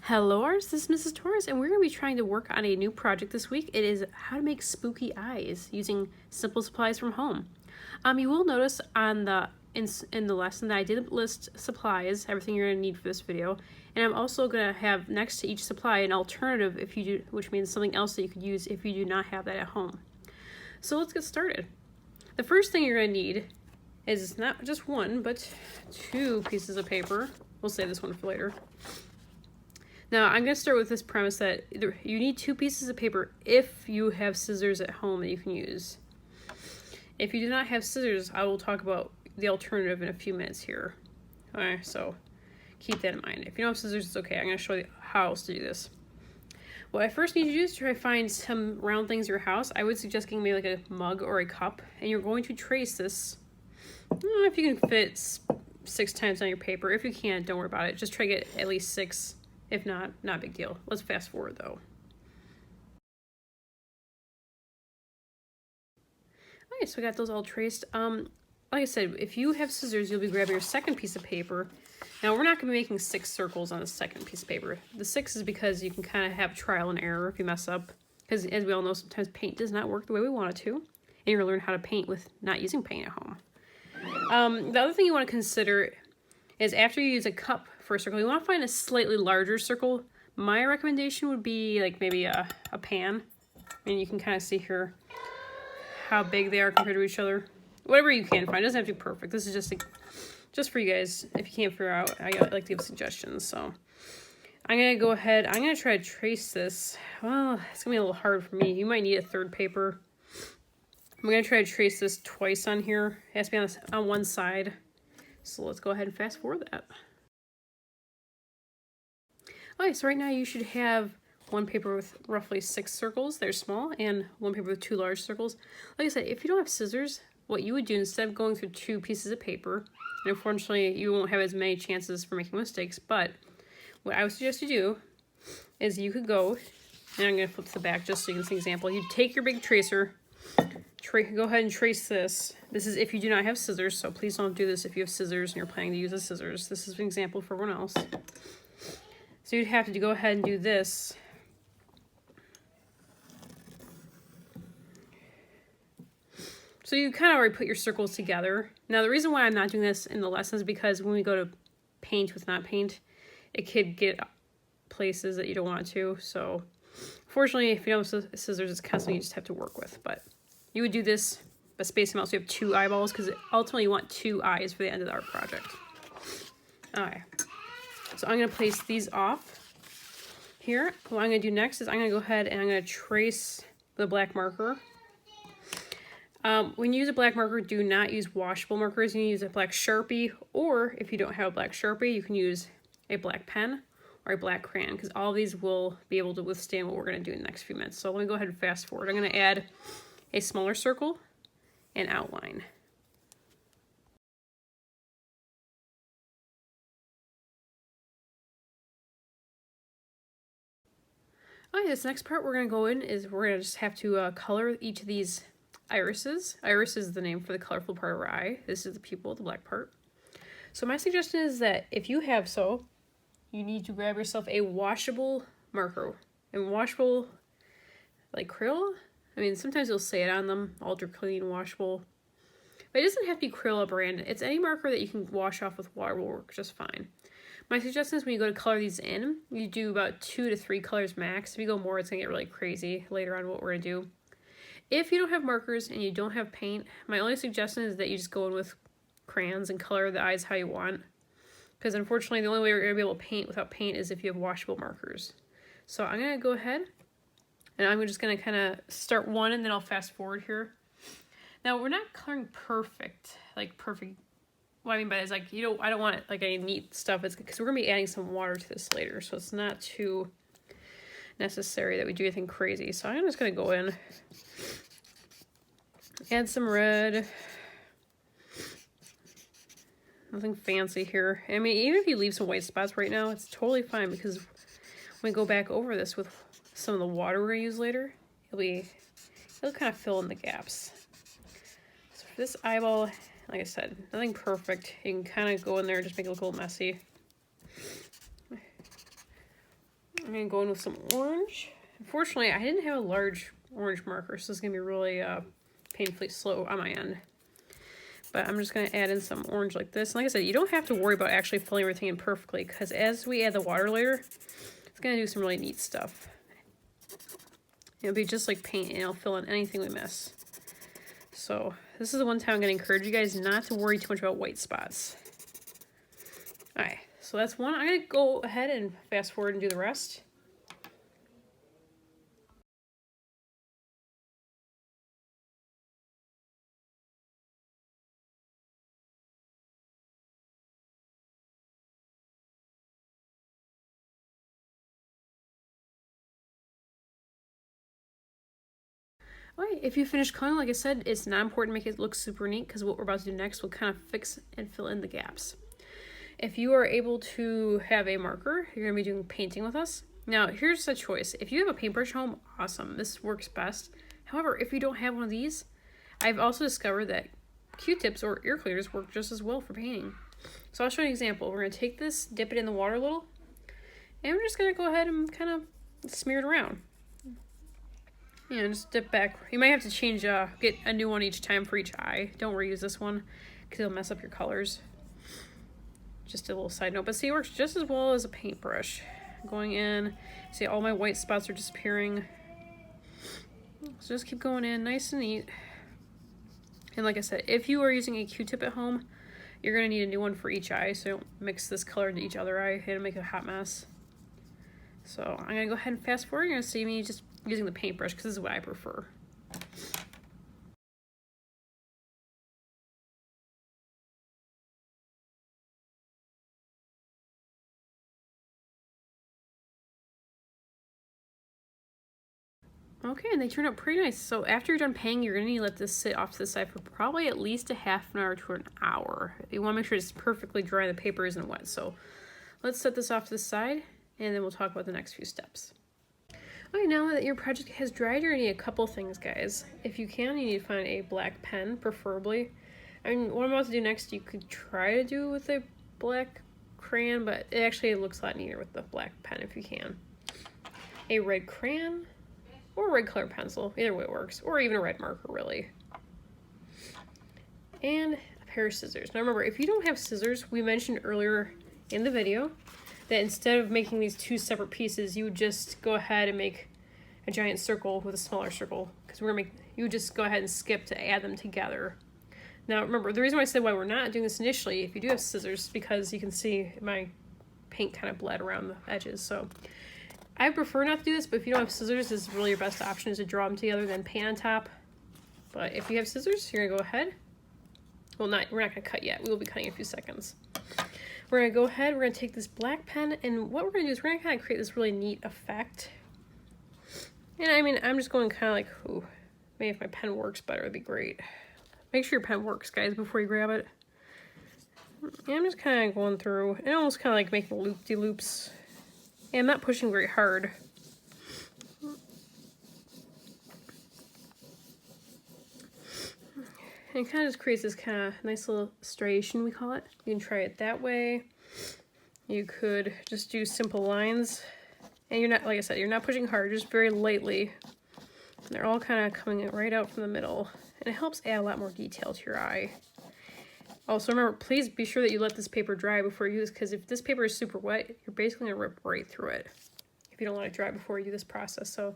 Hello artists, this is Mrs. Torres, and we're going to be trying to work on a new project this week. It is how to make spooky eyes using simple supplies from home. You will notice on the in the lesson that I did list supplies, everything you're going to need for this video, and I'm also going to have next to each supply an alternative if you do, which means something else that you could use if you do not have that at home. So let's get started. The first thing you're going to need is not just one, but 2 pieces of paper. We'll save this one for later. Now, I'm going to start with this premise that you need 2 pieces of paper if you have scissors at home that you can use. If you do not have scissors, I will talk about the alternative in a few minutes here. Alright, so keep that in mind. If you don't have scissors, it's okay. I'm going to show you how else to do this. What I first need you to do is try to find some round things in your house. I would suggest getting maybe like a mug or a cup, and you're going to trace this. If you can fit 6 times on your paper. If you can't, don't worry about it. Just try to get at least 6. If not, not a big deal. Let's fast forward though. Okay, so I got those all traced. Like I said, if you have scissors, you'll be grabbing your second piece of paper. Now, we're not going to be making 6 circles on the second piece of paper. The 6 is because you can kind of have trial and error if you mess up. Because as we all know, sometimes paint does not work the way we want it to. And you're going to learn how to paint with not using paint at home. The other thing you want to consider is after you use a cup for a circle, you want to find a slightly larger circle. My recommendation would be like maybe a pan. And you can kind of see here how big they are compared to each other. Whatever you can find. It doesn't have to be perfect. This is just for you guys. If you can't figure out, I like to give suggestions. So I'm going to go ahead. I'm going to try to trace this. Well, it's going to be a little hard for me. You might need a third paper. I'm going to try to trace this twice on here. It has to be on one side. So let's go ahead and fast forward that. Okay, so right now you should have one paper with roughly 6 circles. They're small, and one paper with 2 large circles. Like I said, if you don't have scissors, what you would do instead of going through 2 pieces of paper, and unfortunately you won't have as many chances for making mistakes, but what I would suggest you do is you could go, and I'm going to flip to the back just so you can see an example. You take your big tracer, go ahead and trace this. This is if you do not have scissors, so please don't do this if you have scissors and you're planning to use the scissors. This is an example for everyone else. So you'd have to go ahead and do this. So you kind of already put your circles together. Now the reason why I'm not doing this in the lesson is because when we go to paint with not paint, it could get places that you don't want to. So fortunately, if you don't have scissors, it's kind of something you just have to work with. But you would do this, but space them out so you have 2 eyeballs, because ultimately you want 2 eyes for the end of the art project. Alright. So I'm going to place these off here. What I'm going to do next is I'm going to go ahead and I'm going to trace the black marker. When you use a black marker, do not use washable markers. You can use a black Sharpie, or if you don't have a black Sharpie, you can use a black pen or a black crayon, because all of these will be able to withstand what we're going to do in the next few minutes. So let me go ahead and fast forward. I'm going to add a smaller circle and outline. Okay, this next part we're going to go in is we're going to just have to color each of these irises. Iris is the name for the colorful part of our eye. This is the pupil, the black part. So my suggestion is that if you have you need to grab yourself a washable marker. And washable, like Crayola? I mean, sometimes you'll say it on them, ultra clean, washable. But it doesn't have to be Crayola brand. It's any marker that you can wash off with water will work just fine. My suggestion is when you go to color these in, you do about 2 to 3 colors max. If you go more, it's going to get really crazy later on what we're going to do. If you don't have markers and you don't have paint, my only suggestion is that you just go in with crayons and color the eyes how you want. Because unfortunately, the only way you're going to be able to paint without paint is if you have washable markers. So I'm going to go ahead and I'm just going to kind of start one and then I'll fast forward here. Now, we're not coloring perfect, like perfect. What I mean by that is like, I don't want it like any neat stuff. It's because we're going to be adding some water to this later. So it's not too necessary that we do anything crazy. So I'm just going to go in, add some red. Nothing fancy here. I mean, even if you leave some white spots right now, it's totally fine, because when we go back over this with some of the water we're going to use later, it'll kind of fill in the gaps. So for this eyeball, like I said, nothing perfect. You can kind of go in there and just make it look a little messy. I'm going to go in with some orange. Unfortunately, I didn't have a large orange marker, so this is going to be really painfully slow on my end. But I'm just going to add in some orange like this. And like I said, you don't have to worry about actually filling everything in perfectly, because as we add the water layer, it's going to do some really neat stuff. It'll be just like paint, and it'll fill in anything we miss. So this is the one time I'm going to encourage you guys not to worry too much about white spots. Alright, so that's one. I'm going to go ahead and fast forward and do the rest. Alright, if you finish coloring, like I said, it's not important to make it look super neat, because what we're about to do next will kind of fix and fill in the gaps. If you are able to have a marker, you're going to be doing painting with us. Now, here's a choice. If you have a paintbrush home, awesome. This works best. However, if you don't have one of these, I've also discovered that Q-tips or ear cleaners work just as well for painting. So I'll show you an example. We're going to take this, dip it in the water a little, and we're just going to go ahead and kind of smear it around. Yeah, just dip back. You might have to change, get a new one each time for each eye. Don't reuse this one, because it'll mess up your colors. Just a little side note, but see, it works just as well as a paintbrush. Going in, see all my white spots are disappearing. So just keep going in, nice and neat. And like I said, if you are using a Q-tip at home, you're going to need a new one for each eye, so don't mix this color into each other eye. It'll make a hot mess. So I'm going to go ahead and fast forward. You're going to see me just using the paintbrush, because this is what I prefer. Okay, and they turned out pretty nice. So after you're done painting, you're going to need to let this sit off to the side for probably at least a half an hour to an hour. You want to make sure it's perfectly dry, the paper isn't wet. So let's set this off to the side, and then we'll talk about the next few steps. Okay, now that your project has dried, you're going to need a couple things, guys. If you can, you need to find a black pen, preferably. I mean, what I'm about to do next, you could try to do with a black crayon, but it actually looks a lot neater with the black pen if you can. A red crayon, or a red color pencil, either way works, or even a red marker, really. And a pair of scissors. Now remember, if you don't have scissors, we mentioned earlier in the video that instead of making these two separate pieces, you would just go ahead and make a giant circle with a smaller circle, because you would just go ahead and skip to add them together. Now remember, the reason why I said why we're not doing this initially, if you do have scissors, because you can see my paint kind of bled around the edges, so I prefer not to do this, but if you don't have scissors, this is really your best option, is to draw them together, then paint on top. But if you have scissors, you're gonna go ahead. Well, we're not gonna cut yet. We will be cutting in a few seconds. We're gonna go ahead, we're gonna take this black pen, and what we're gonna do is we're gonna kind of create this really neat effect. And I mean, I'm just going kind of like, ooh, maybe if my pen works better, it'd be great. Make sure your pen works, guys, before you grab it. And I'm just kind of going through, and almost kind of like making loop-de-loops. And I'm not pushing very hard. And it kind of just creates this kind of nice little striation, we call it. You can try it that way. You could just do simple lines. And you're not, like I said, you're not pushing hard, just very lightly. And they're all kind of coming right out from the middle. And it helps add a lot more detail to your eye. Also remember, please be sure that you let this paper dry before you use this, because if this paper is super wet, you're basically going to rip right through it if you don't let it dry before you do this process. So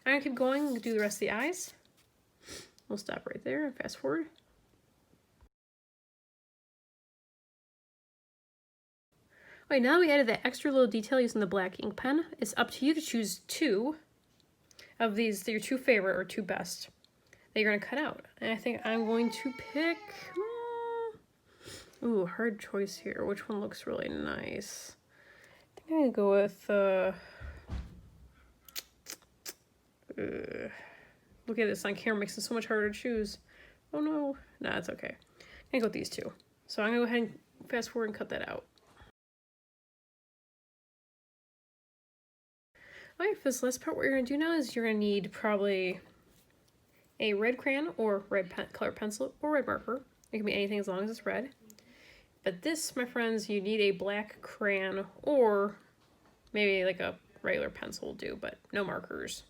I'm going to keep going and do the rest of the eyes. We'll stop right there and fast forward. Alright, now that we added that extra little detail using the black ink pen, it's up to you to choose two of these, your two favorite or two best, that you're going to cut out. And I think I'm going to pick... Ooh, hard choice here. Which one looks really nice? I think I'm going to go with... look at this on camera, makes it so much harder to choose. Oh no. Nah, it's okay. I'm going to go with these two. So I'm going to go ahead and fast forward and cut that out. Alright, for this last part, what you're going to do now is you're going to need probably a red crayon or red color pencil or red marker. It can be anything as long as it's red. But this, my friends, you need a black crayon or maybe like a regular pencil will do, but no markers.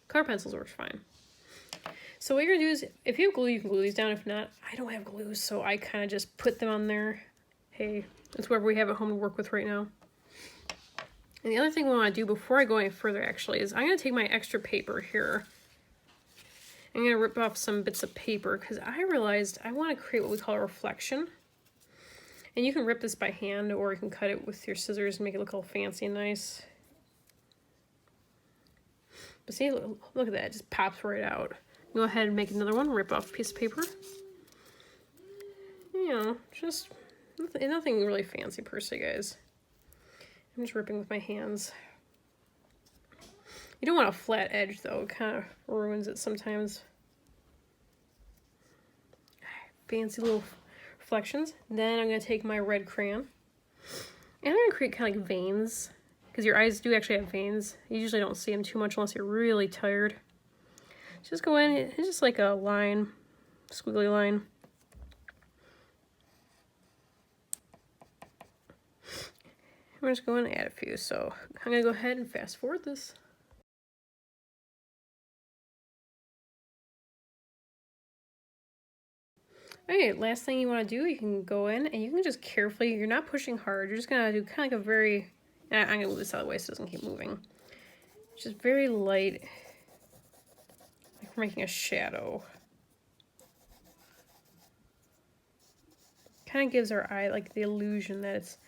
Color pencils works fine. So what you're gonna do is, if you have glue, you can glue these down. If not, I don't have glue, so I kind of just put them on there. Hey, it's whatever we have at home to work with right now. And the other thing I want to do before I go any further, actually, is I'm gonna take my extra paper here. I'm gonna rip off some bits of paper because I realized I want to create what we call a reflection. And you can rip this by hand, or you can cut it with your scissors and make it look all fancy and nice. But see, look at that, it just pops right out. Go ahead and make another one, rip off a piece of paper. You know, just nothing really fancy per se, guys. I'm just ripping with my hands. You don't want a flat edge though, it kind of ruins it sometimes. Fancy little reflections. Then I'm going to take my red crayon. And I'm going to create kind of like veins, because your eyes do actually have veins. You usually don't see them too much unless you're really tired. Just go in, it's just like a line, squiggly line. I'm just going to add a few, so I'm going to go ahead and fast forward this. Alright, last thing you want to do, you can go in and you can just carefully, you're not pushing hard, you're just going to do kind of like a very, I'm going to move this out of the way so it doesn't keep moving. Just very light, like we're making a shadow. Kind of gives our eye like the illusion that it's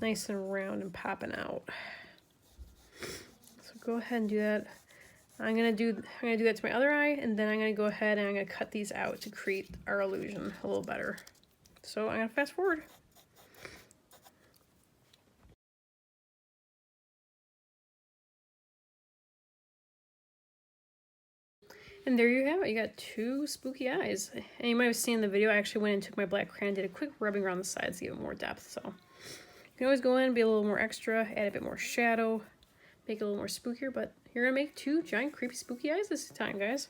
nice and round and popping out. So go ahead and do that. I'm gonna do that to my other eye, and then I'm gonna go ahead and I'm gonna cut these out to create our illusion a little better. So I'm gonna fast forward. And there you have it. You got two spooky eyes. And you might have seen in the video, I actually went and took my black crayon, did a quick rubbing around the sides to give it more depth. So you can always go in, be a little more extra, add a bit more shadow, make it a little more spookier, but you're gonna make two giant creepy spooky eyes this time, guys.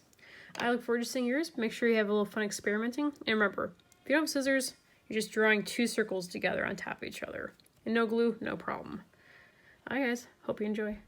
I look forward to seeing yours. Make sure you have a little fun experimenting. And remember, if you don't have scissors, you're just drawing two circles together on top of each other. And no glue, no problem. Alright guys, hope you enjoy.